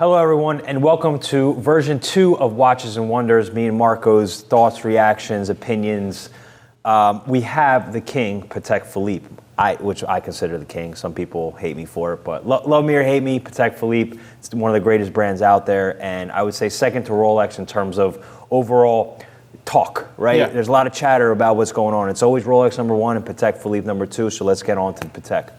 Hello, everyone, and welcome to version 2 of Watches and Wonders, me and Marco's thoughts, reactions, opinions. We have the king, Patek Philippe, which I consider the king. Some people hate me for it, but love me or hate me, Patek Philippe, it's one of the greatest brands out there, and I would say second to Rolex in terms of overall talk, right? Yeah. There's a lot of chatter about what's going on. It's always Rolex number 1 and Patek Philippe number 2, so let's get on to Patek.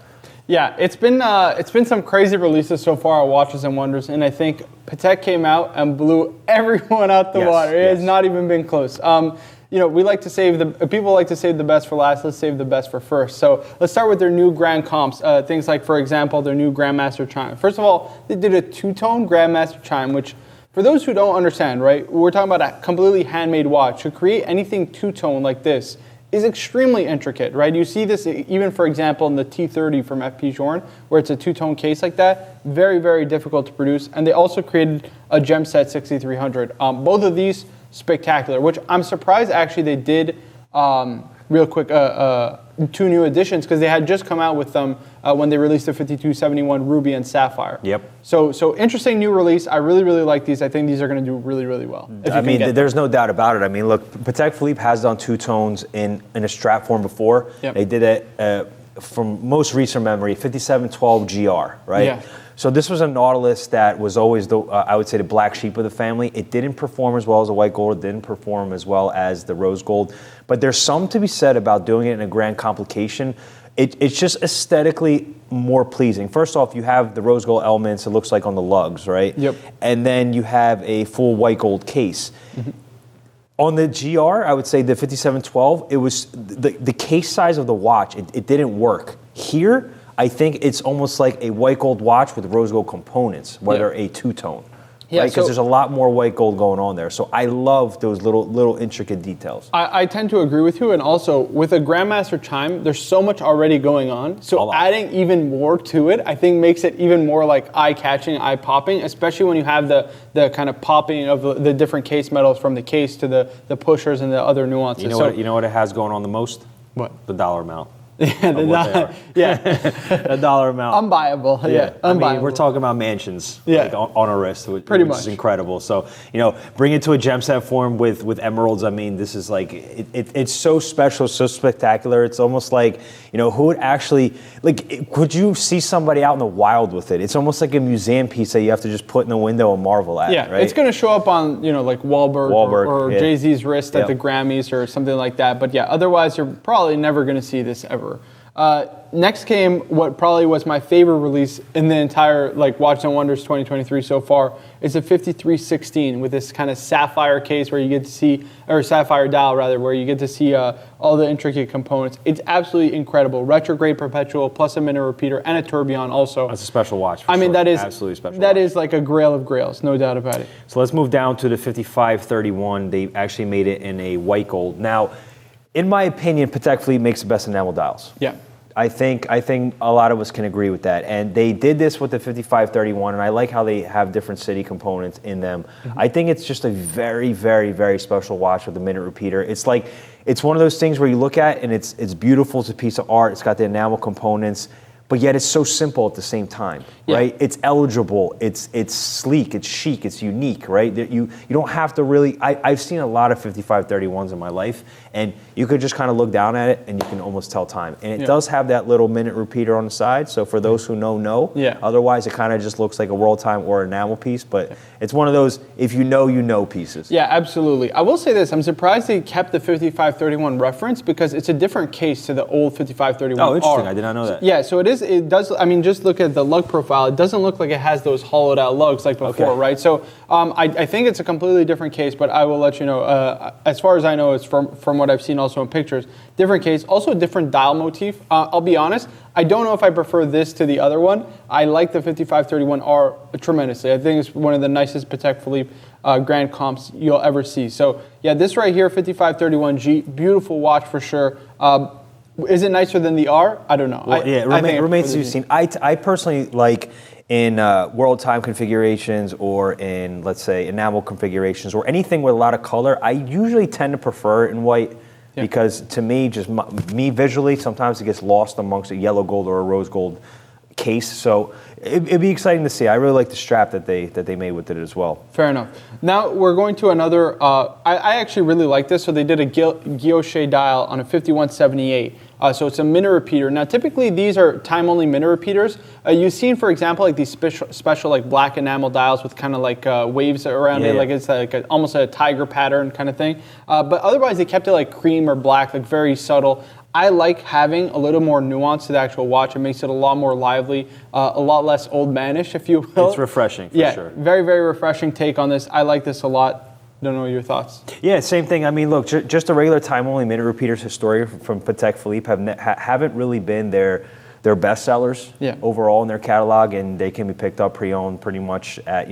Yeah, it's been some crazy releases so far at Watches and Wonders, and I think Patek came out and blew everyone out the water. It has not even been close. You know, we like to save people like to save the best for last. Let's save the best for first. So let's start with their new Grand Comps. Things like, for example, their new Grandmaster Chime. First of all, they did a two-tone Grandmaster Chime, which, for those who don't understand, right, we're talking about a completely handmade watch. To create anything two-tone like this is extremely intricate, right? You see this even, for example, in the T30 from 𝗴𝗿𝗄𝗆, where it's a two-tone case like that. Very, very difficult to produce. And they also created a gem set 6300. Both of these spectacular, which I'm surprised actually they did real quick 2 new editions, because they had just come out with them when they released the 5271 Ruby and Sapphire. Yep. So interesting new release. I really, really like these. I think these are going to do really, really well. I mean, there's no doubt about it. I mean, look, Patek Philippe has done two tones in a strap form before. Yep. They did it from most recent memory, 5712 GR, right? Yeah. So this was a Nautilus that was always the, I would say, the black sheep of the family. It didn't perform as well as the white gold. It didn't perform as well as the rose gold. But there's some to be said about doing it in a grand complication. It's just aesthetically more pleasing. First off, you have the rose gold elements, it looks like on the lugs, right? Yep. And then you have a full white gold case. Mm-hmm. On the GR, I would say the 5712, it was the case size of the watch, it didn't work. Here, I think it's almost like a white gold watch with rose gold components, whether a two-tone. Yeah, right? Because there's a lot more white gold going on there. So I love those little intricate details. I tend to agree with you. And also, with a Grandmaster Chime, there's so much already going on. So adding even more to it, I think makes it even more like eye-catching, eye-popping, especially when you have the kind of popping of the different case metals from the case to the pushers and the other nuances. You know what it has going on the most? What? The dollar amount. Yeah, a dollar amount. Unbuyable. Yeah, I mean, we're talking about mansions like, on our wrist, which is incredible. So, you know, bring it to a gem set form with emeralds. I mean, this is like, it's so special, so spectacular. It's almost like, you know, who would actually, like, could you see somebody out in the wild with it? It's almost like a museum piece that you have to just put in the window and marvel at, right? It's going to show up on, you know, like Wahlberg or Jay-Z's wrist at the Grammys or something like that. But yeah, otherwise, you're probably never going to see this ever. Next came what probably was my favorite release in the entire Watches and Wonders 2023 so far. It's a 5316 with this kind of sapphire case where you get to see, or sapphire dial rather, where you get to see all the intricate components. It's absolutely incredible. Retrograde perpetual plus a minute repeater and a tourbillon also. That's a special watch. I mean, that is absolutely special. That is like a grail of grails, no doubt about it. So let's move down to the 5531. They actually made it in a white gold. Now, in my opinion, Patek Philippe makes the best enamel dials. Yeah. I think a lot of us can agree with that. And they did this with the 5531, and I like how they have different city components in them. Mm-hmm. I think it's just a very, very, very special watch with the minute repeater. It's like, it's one of those things where you look at and it's beautiful, it's a piece of art, it's got the enamel components, but yet it's so simple at the same time, right? It's eligible, it's sleek, it's chic, it's unique, right? You don't have to really, I've seen a lot of 5531s in my life, and you could just kind of look down at it and you can almost tell time. And it does have that little minute repeater on the side, so for those who know. Otherwise, it kind of just looks like a world time or enamel piece, but it's one of those, if you know pieces. Yeah, absolutely. I will say this, I'm surprised they kept the 5531 reference because it's a different case to the old 5531R. Oh, interesting, I did not know that. Yeah, so it does, I mean, just look at the lug profile. It doesn't look like it has those hollowed out lugs like before, right? So I think it's a completely different case, but I will let you know, as far as I know, it's from what I've seen also in pictures, different case, also a different dial motif. I'll be honest, I don't know if I prefer this to the other one. I like the 5531R tremendously. I think it's one of the nicest Patek Philippe Grand Comps you'll ever see. So yeah, this right here, 5531G, beautiful watch for sure. Is it nicer than the R? I don't know. Well, it remains to be seen. I personally like in world time configurations or in, let's say, enamel configurations or anything with a lot of color, I usually tend to prefer it in white because to me, just me visually, sometimes it gets lost amongst a yellow gold or a rose gold case. So It'd be exciting to see. I really like the strap that they made with it as well. Fair enough. Now we're going to another. I actually really like this. So they did a 𝗙𝗰𝗲𝗀𝗃 dial on a 5178. So it's a minute repeater. Now typically these are time-only minute repeaters. You've seen, for example, like these special like black enamel dials with kind of like waves around it, like it's like almost a tiger pattern kind of thing. But otherwise they kept it like cream or black, like very subtle. I like having a little more nuance to the actual watch. It makes it a lot more lively, a lot less old manish, if you will. It's refreshing, for sure. Very, very refreshing take on this. I like this a lot. Don't know your thoughts. Yeah, same thing. I mean, look, just the regular time-only minute repeaters historically from Patek Philippe haven't really been their best sellers overall in their catalog, and they can be picked up pre-owned pretty much at,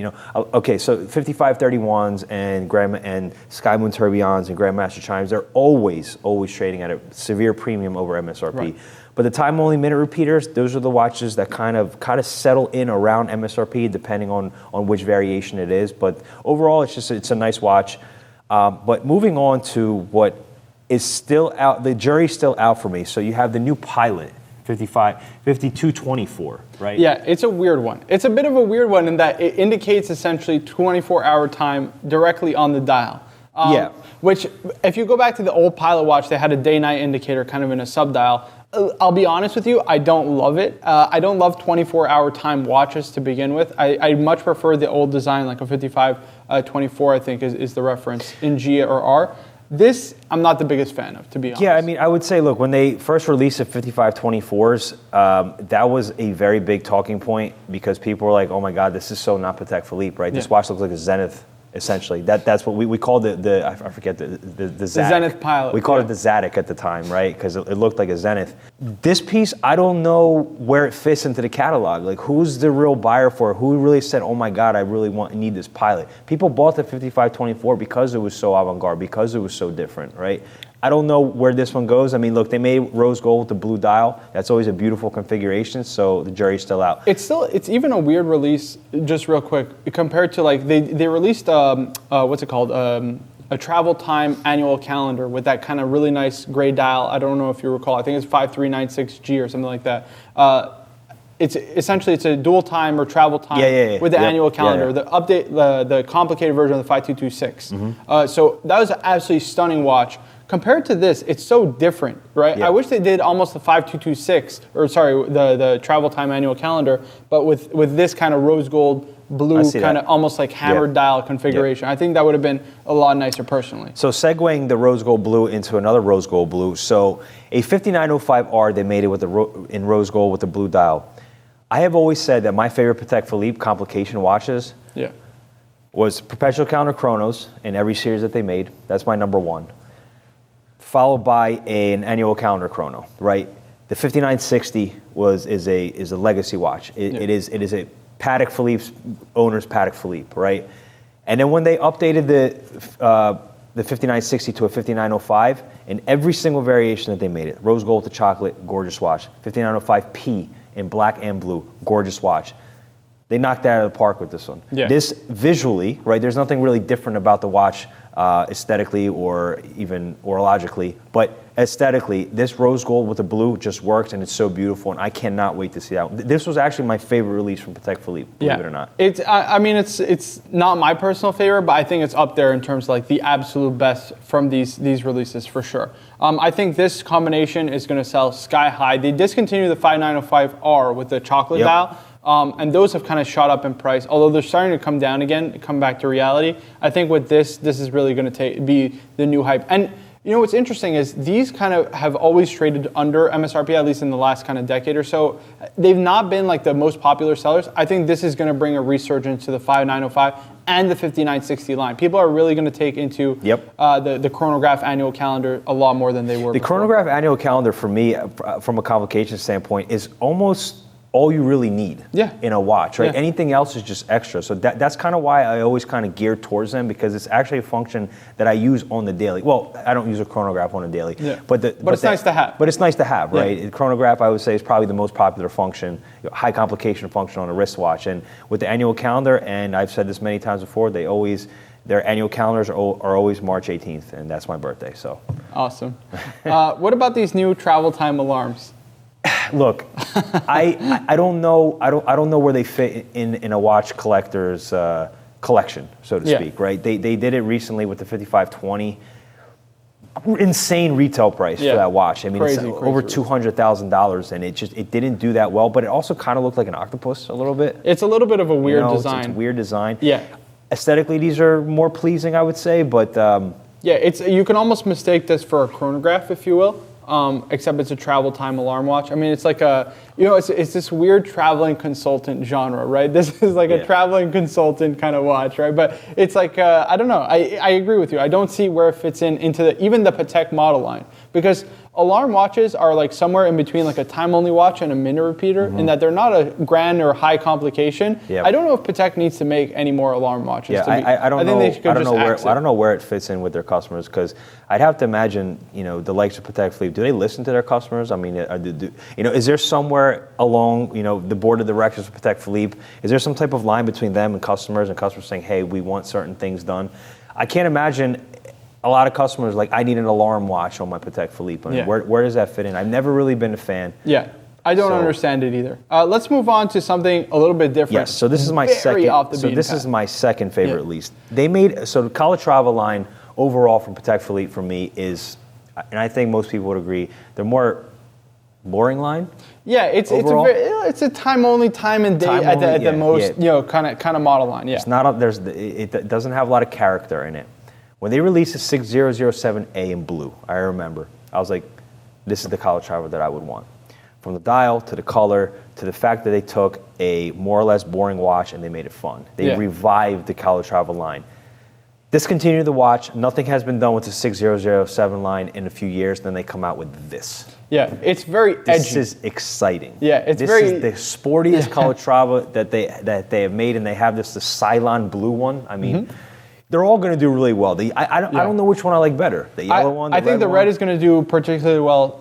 okay, so 5531s and 𝗙𝗰𝗲𝗯𝗆𝗀𝗡𝗃𝗏𝗀𝗡s and Grandmaster chimes, they're always trading at a severe premium over MSRP. Right. But the time-only minute repeaters, those are the watches that kind of settle in around MSRP, depending on which variation it is. But overall, it's a nice watch. But moving on to what is still out, the jury's still out for me. So you have the new Pilot, 5224, right? Yeah, it's a weird one. It's a bit of a weird one in that it indicates essentially 24-hour time directly on the dial. Which, if you go back to the old Pilot watch, they had a day-night indicator kind of in a sub-dial. I'll be honest with you, I don't love it. I don't love 24-hour time watches to begin with. I much prefer the old design, like a 5524, I think is the reference in G or R. This, I'm not the biggest fan of, to be honest. Yeah, I mean, I would say, look, when they first released the 5524s, that was a very big talking point because people were like, oh my God, this is so not Patek Philippe, right? This watch looks like a Zenith. Essentially, that's what we called I forget the Zenith Pilot. We called it the Zadig at the time, right? Because it looked like a Zenith. This piece, I don't know where it fits into the catalog. Like, who's the real buyer for it? Who really said, "Oh my God, I really need this Pilot"? People bought the 5524 because it was so avant-garde, because it was so different, right? I don't know where this one goes. I mean, look, they made rose gold with the blue dial. That's always a beautiful configuration, so the jury's still out. It's even a weird release, just real quick, compared to like, they released, what's it called? A travel time annual calendar with that kind of really nice gray dial. I don't know if you recall. I think it's 5396G or something like that. It's essentially a dual time or travel time with the annual calendar. The update, the complicated version of the 5226. So that was an absolutely stunning watch. Compared to this, it's so different, right? Yeah. I wish they did almost the 5226, or sorry, the travel time annual calendar, but with this kind of rose gold, blue, kind of almost like hammered dial configuration. I think that would have been a lot nicer personally. So segueing the rose gold blue into another rose gold blue. So a 5905R, they made it with in rose gold with the blue dial. I have always said that my favorite Patek Philippe complication watches was perpetual calendar chronos in every series that they made. That's my number one. Followed by an annual calendar chrono, right? The 5960 is a legacy watch. It is a Patek Philippe's owner's Patek Philippe, right? And then when they updated the 5960 to a 5905, in every single variation that they made it, rose gold to chocolate, gorgeous watch. 5905P in black and blue, gorgeous watch. They knocked that out of the park with this one. This visually, right? There's nothing really different about the watch aesthetically or even orologically, but aesthetically, this rose gold with the blue just works, and it's so beautiful, and I cannot wait to see that. This was actually my favorite release from Patek Philippe, believe it or not. I mean, it's not my personal favorite, but I think it's up there in terms of like the absolute best from these releases for sure. I think this combination is going to sell sky high. They discontinued the 5905R with the chocolate dial. And those have kind of shot up in price, although they're starting to come down again, come back to reality. I think with this is really going to be the new hype. And you know what's interesting is these kind of have always traded under MSRP, at least in the last kind of decade or so. They've not been like the most popular sellers. I think this is going to bring a resurgence to the 5905 and the 5960 line. People are really going to take into the chronograph annual calendar a lot more than they were before. Chronograph annual calendar for me, from a complication standpoint, is almost all you really need in a watch, right? Anything else is just extra. So that's kind of why I always kind of gear towards them, because it's actually a function that I use on the daily. Well, I don't use a chronograph on a daily, but it's nice to have. But it's nice to have, right? The chronograph, I would say, is probably the most popular function, high complication function on a wristwatch. And with the annual calendar, and I've said this many times before, their annual calendars are always March 18th, and that's my birthday. So awesome. What about these new travel time alarms? Look, I don't know. I don't know where they fit in a watch collector's collection, so to speak. Right? They did it recently with the 5520. Insane retail price for that watch. I mean, it's over $200,000, and it didn't do that well. But it also kind of looked like an octopus a little bit. It's a little bit of a weird design. It's a weird design. Yeah. Aesthetically, these are more pleasing, I would say. But yeah, you can almost mistake this for a chronograph, if you will. Except it's a travel time alarm watch. I mean, it's like it's this weird traveling consultant genre, right? This is like a traveling consultant kind of watch, right? But it's like, I don't know. I agree with you. I don't see where it fits into even the Patek model line, because alarm watches are like somewhere in between like a time-only watch and a minute repeater, in that they're not a grand or high complication. Yep. I don't know if Patek needs to make any more alarm watches. Yeah, I don't know. I don't know where it fits in with their customers, because I'd have to imagine, the likes of Patek Philippe, do they listen to their customers? I mean, is there somewhere along, the board of directors of Patek Philippe, is there some type of line between them and customers saying, hey, we want certain things done? I can't imagine a lot of customers like, I need an alarm watch on my Patek Philippe. I mean, where does that fit in? I've never really been a fan. Yeah, I don't understand it either. Let's move on to something a little bit different. Yes, so this is my second. So this is my second favorite, at least. They made the 𝗙𝗰𝗲𝗯𝗏 line overall from Patek Philippe for me is, and I think most people would agree, they're more boring line. Yeah, it's a time and day at the most, kind of model line. Yeah, it's not it doesn't have a lot of character in it. When they released the 6007A in blue, I remember, I was like, this is the 𝗙𝗰𝗲𝗯𝗏 that I would want. From the dial, to the color, to the fact that they took a more or less boring watch and they made it fun. They revived the 𝗙𝗰𝗲𝗏𝗏 line. Discontinued the watch. Nothing has been done with the 6007 line in a few years. Then they come out with this. Yeah, it's very edgy. This is exciting. Yeah, this is the sportiest 𝗙𝗰𝗲𝗏 that they have made, and they have the Cylon blue one. I mean, they're all going to do really well. I don't know which one I like better. The yellow one. I think the red is going to do particularly well.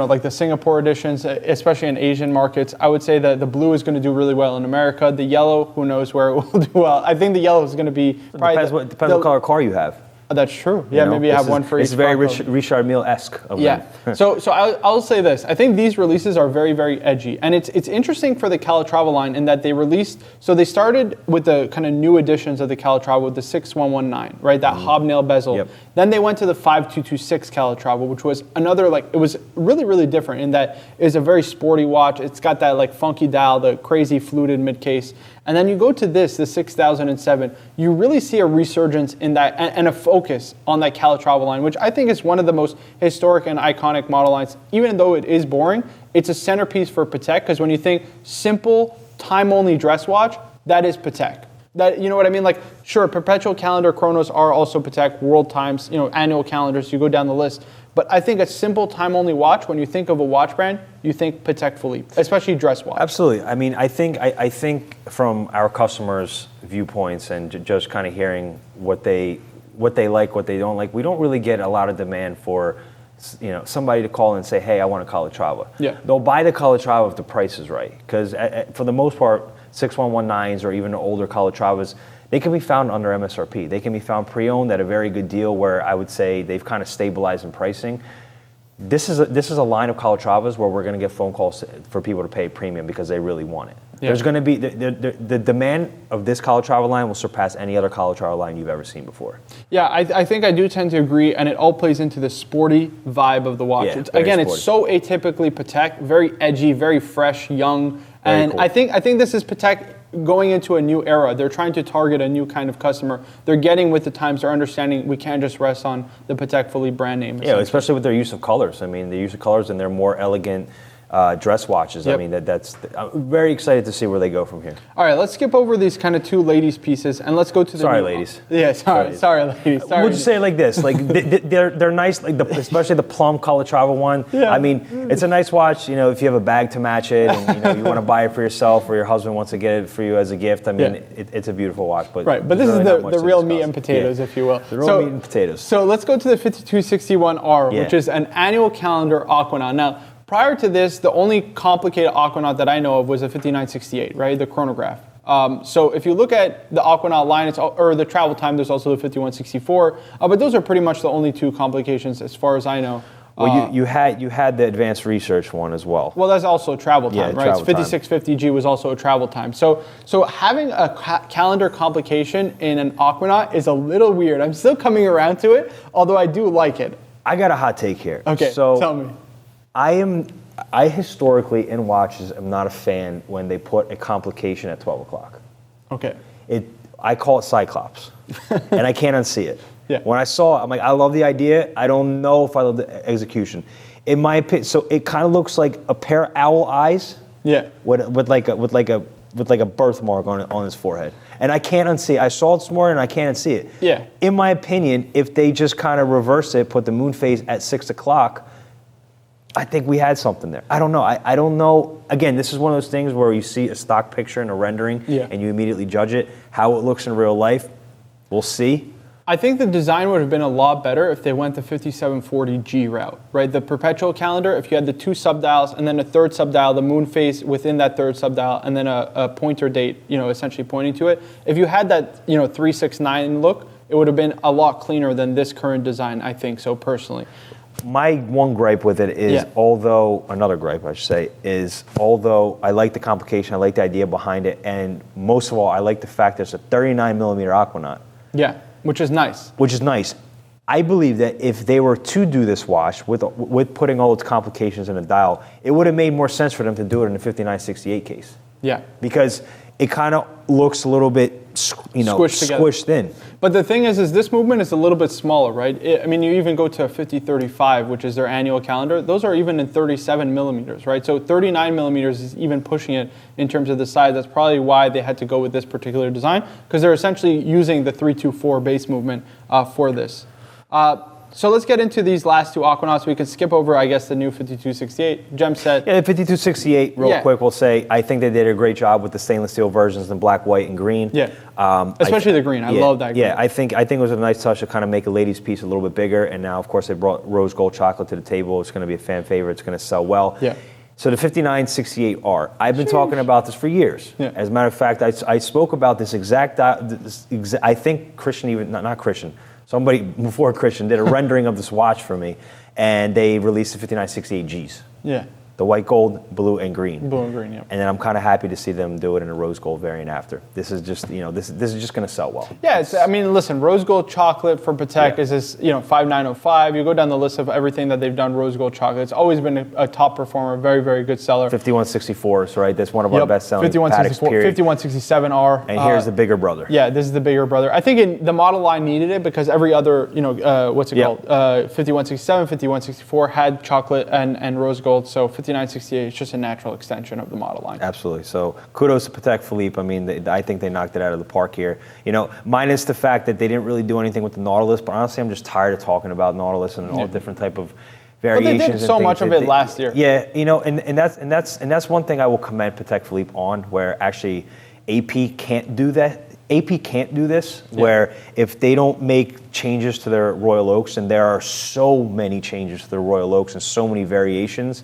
Like the Singapore editions, especially in Asian markets. I would say that the blue is going to do really well in America. The yellow, who knows where it will do well. I think the yellow is going to be. Depends what color car you have. That's true. Yeah, maybe have one for each. It's very Richard Mille-esque of them. So I'll say this. I think these releases are very, very edgy. And it's interesting for the 𝗙𝗰𝗲𝗏 line in that they released, so they started with the kind of new editions of the 𝗙𝗰𝗲𝗏 with the 6119, right? That hobnail bezel. Yep. Then they went to the 5226 𝗙𝗰𝗲𝗏, which was another, it was really, really different in that it's a very sporty watch. It's got that funky dial, the crazy fluted mid case. And then you go to the 6007, you really see a resurgence in that and a focus on that 𝗙𝗰𝗲𝗏 line, which I think is one of the most historic and iconic model lines. Even though it is boring, it's a centerpiece for Patek, because when you think simple, time-only dress watch, that is Patek. That, you know what I mean? Sure, perpetual calendar chronos are also Patek, world times, annual calendars, you go down the list. But I think a simple time-only watch, when you think of a watch brand, you think Patek Philippe, especially dress watch. Absolutely. I mean, I think from our customers' viewpoints and just kind of hearing what they like, what they don't like, we don't really get a lot of demand for, somebody to call and say, hey, I want a 𝗙𝗰𝗲𝗏. Yeah. They'll buy the 𝗙𝗰𝗲𝗏 if the price is right, because for the most part, 6119s or even older 𝗙𝗰𝗲𝗏s, they can be found under MSRP. They can be found pre-owned at a very good deal, where I would say they've kind of stabilized in pricing. This is a line of 𝗙𝗰𝗲𝗏s where we're going to get phone calls for people to pay premium because they really want it. Yeah. There's going to be the demand of this 𝗙𝗰𝗲𝗏 line will surpass any other 𝗙𝗰𝗲𝗏 line you've ever seen before. Yeah, I think I do tend to agree, and it all plays into the sporty vibe of the watch. Yeah, it's so atypically Patek, very edgy, very fresh, young, and cool. I think this is Patek going into a new era. They're trying to target a new kind of customer. They're getting with the times. They're understanding we can't just rest on the Patek Philippe brand name. Yeah, especially with their use of colors. I mean, the use of colors and their more elegant dress watches. Yep. I mean, I'm very excited to see where they go from here. All right, let's skip over these kind of two ladies pieces and let's go to the Sorry, ladies. Yeah, sorry, ladies. Sorry. We'll just say it like this: they're nice, especially the plum 𝗙𝗰𝗲𝗏 one. Yeah. I mean, it's a nice watch. If you have a bag to match it, and you want to buy it for yourself, or your husband wants to get it for you as a gift. I mean, it's a beautiful watch. But this is the real meat and potatoes, if you will. The real meat and potatoes. So let's go to the 5261R, which is an annual calendar aquanaut. Now, prior to this, the only complicated aquanaut that I know of was a 5968, right? The chronograph. So if you look at the aquanaut line, or the travel time, there's also the 5164. But those are pretty much the only two complications as far as I know. Well, you had the advanced research one as well. Well, that's also travel time, right? Travel time. 5650G was also a travel time. So having a calendar complication in an Aquanaut is a little weird. I'm still coming around to it, although I do like it. I got a hot take here. Okay, so tell me. I historically in watches am not a fan when they put a complication at 12 o'clock. Okay. I call it Cyclops, and I can't unsee it. Yeah. When I saw it, I'm like, I love the idea. I don't know if I love the execution. In my opinion, so it kind of looks like a pair of owl eyes. Yeah. With like a birthmark on his forehead, and I can't unsee it. I saw it this morning, and I can't unsee it. Yeah. In my opinion, if they just kind of reverse it, put the moon phase at 6 o'clock, I think we had something there. I don't know. I don't know. Again, this is one of those things where you see a stock picture and a rendering, and you immediately judge it. How it looks in real life, we'll see. I think the design would have been a lot better if they went the 5740G route, right? The perpetual calendar, if you had the 2 subdials and then a third subdial, the moon phase within that third subdial, and then a pointer date, essentially pointing to it. If you had that, 369 look, it would have been a lot cleaner than this current design, I think so personally. My one gripe with it is, another gripe I should say, is although I like the complication, I like the idea behind it, and most of all, I like the fact there's a 39 millimeter Aquanaut. Yeah, which is nice. I believe that if they were to do this watch with putting all its complications in a dial, it would have made more sense for them to do it in the 5968 case. Yeah. Because it kind of looks a little bit, squished in. But the thing is this movement is a little bit smaller, right? You even go to a 5035, which is their annual calendar. Those are even in 37 millimeters, right? So 39 millimeters is even pushing it in terms of the size. That's probably why they had to go with this particular design, because they're essentially using the 324 base movement for this. So let's get into these last two Aquanauts. We can skip over, I guess, the new 5268 gem set. Yeah, the 5268, real quick, we'll say, I think they did a great job with the stainless steel versions in black, white, and green. Yeah, especially the green. I love that green. Yeah, I think it was a nice touch to kind of make a ladies' piece a little bit bigger. And now, of course, they brought rose gold chocolate to the table. It's going to be a fan favorite. It's going to sell well. Yeah. So the 5968R, I've been talking about this for years. Yeah. As a matter of fact, I spoke about this I think Christian, even not Christian, somebody before Christian did a rendering of this watch for me, and they released the 5968Gs. Yeah. The white gold, blue, and green. Blue and green, yeah. And then I'm kind of happy to see them do it in a rose gold variant after. This is just, this is just going to sell well. Yeah, listen, rose gold chocolate for Patek is this, 5905. You go down the list of everything that they've done rose gold chocolate. It's always been a top performer, very, very good seller. 5164s, right? That's one of our best selling Pateks, period. 5167R. And here's the bigger brother. Yeah, this is the bigger brother. I think the model line needed it because every other, called? 5167, 5164 had chocolate and rose gold. So 5968 is just a natural extension of the model line. Absolutely. So kudos to Patek Philippe. I think they knocked it out of the park here. Minus the fact that they didn't really do anything with the Nautilus, but honestly, I'm just tired of talking about Nautilus and all different type of variations. But they did so much of it last year. Yeah, and that's one thing I will commend Patek Philippe on, where actually AP can't do that. AP can't do this, where if they don't make changes to their Royal Oaks, and there are so many changes to their Royal Oaks and so many variations,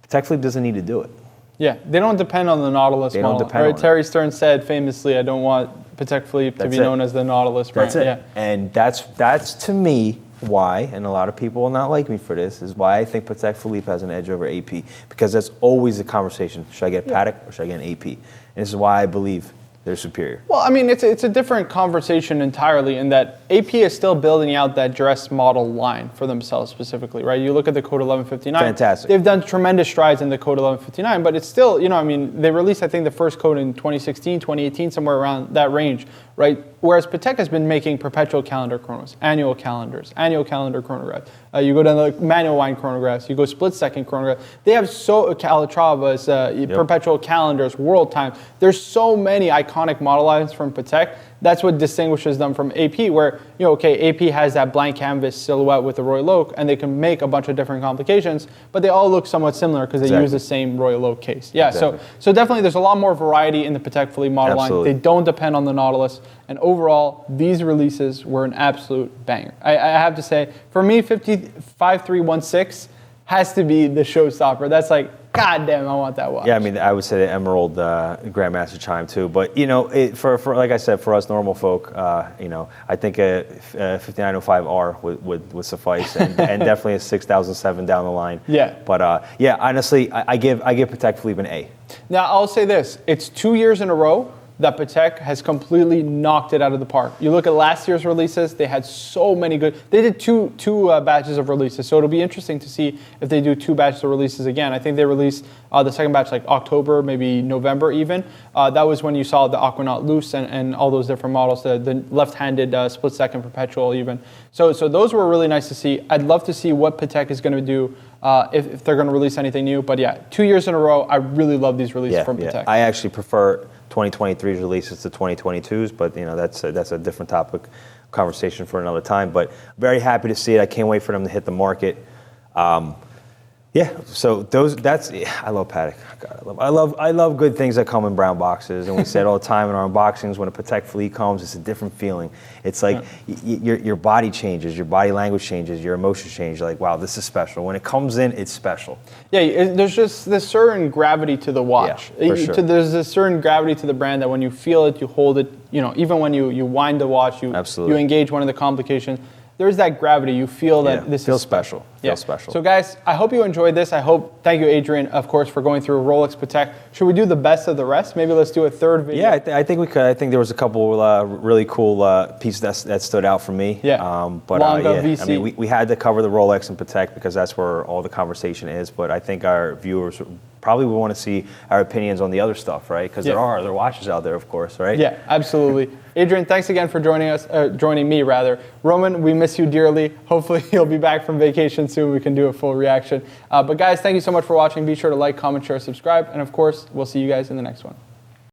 Patek Philippe doesn't need to do it. Yeah, they don't depend on the Nautilus model. Don't depend on Terry Stern said famously, I don't want Patek Philippe to be known as the Nautilus brand. That's it. Yeah. And that's to me why, and a lot of people will not like me for this, is why I think Patek Philippe has an edge over AP, because that's always the conversation. Should I get Patek or should I get an AP? And this is why I believe they're superior. Well, it's a different conversation entirely in that AP is still building out that dress model line for themselves specifically, right? You look at the Code 1159. Fantastic. They've done tremendous strides in the Code 1159, but it's still, they released, I think, the first code in 2016, 2018, somewhere around that range, right? Whereas Patek has been making perpetual calendar chronos, annual calendar chronographs. You go down the manual wind chronographs, you go split-second chronographs. They have Calatravas, perpetual calendars, world time. There's so many iconic model lines from Patek. That's what distinguishes them from AP, where, AP has that blank canvas silhouette with the Royal Oak, and they can make a bunch of different complications, but they all look somewhat similar because they use the same Royal Oak case. Yeah, so definitely there's a lot more variety in the Patek Philippe model line. They don't depend on the Nautilus, and overall, these releases were an absolute banger. I have to say, for me, 5316 has to be the showstopper. That's like God damn, I want that watch. Yeah, I mean, I would say the Emerald Grandmaster chime too. But you know, for like I said, for us normal folk, you know, I think a 5905R would suffice, and definitely a 6007 down the line. Yeah. But yeah, honestly, I give Patek Philippe an A. Now I'll say this: it's 2 years in a row that Patek has completely knocked it out of the park. You look at last year's releases; they had so many good. They did two batches of releases, so it'll be interesting to see if they do 2 batches of releases again. I think they released the second batch like October, maybe November even. That was when you saw the Aquanaut Loose and all those different models, the left-handed split-second perpetual even. So those were really nice to see. I'd love to see what Patek is going to do if they're going to release anything new. But yeah, 2 years in a row, I really love these releases from Patek. I actually prefer 2023's releases to 2022's, but you know that's a different topic, conversation for another time. But very happy to see it. I can't wait for them to hit the market. Yeah, so I love Patek. God, I love good things that come in brown boxes, and we say it all the time in our unboxings. When a Patek Philippe comes, it's a different feeling. It's like your body changes, your body language changes, your emotions change. You're like, wow, this is special. When it comes in, it's special. Yeah, there's just this certain gravity to the watch. Yeah, for sure. There's a certain gravity to the brand that when you feel it, you hold it. You know, even when you wind the watch, you engage one of the complications. There's that gravity. You feel that this feels is special. Feels special. So guys, I hope you enjoyed this. Thank you, Adrian, of course, for going through Rolex Patek. Should we do the best of the rest? Maybe let's do a third video. Yeah, I think we could. I think there was a couple really cool pieces that stood out for me. Yeah. But VC. I mean, we had to cover the Rolex and Patek because that's where all the conversation is. But I think our viewers probably would want to see our opinions on the other stuff, right? Because there are other watches out there, of course, right? Yeah, absolutely. Adrian, thanks again for joining me rather. Roman, we miss you dearly. Hopefully you'll be back from vacation soon. We can do a full reaction. But guys, thank you so much for watching. Be sure to like, comment, share, subscribe. And of course, we'll see you guys in the next one.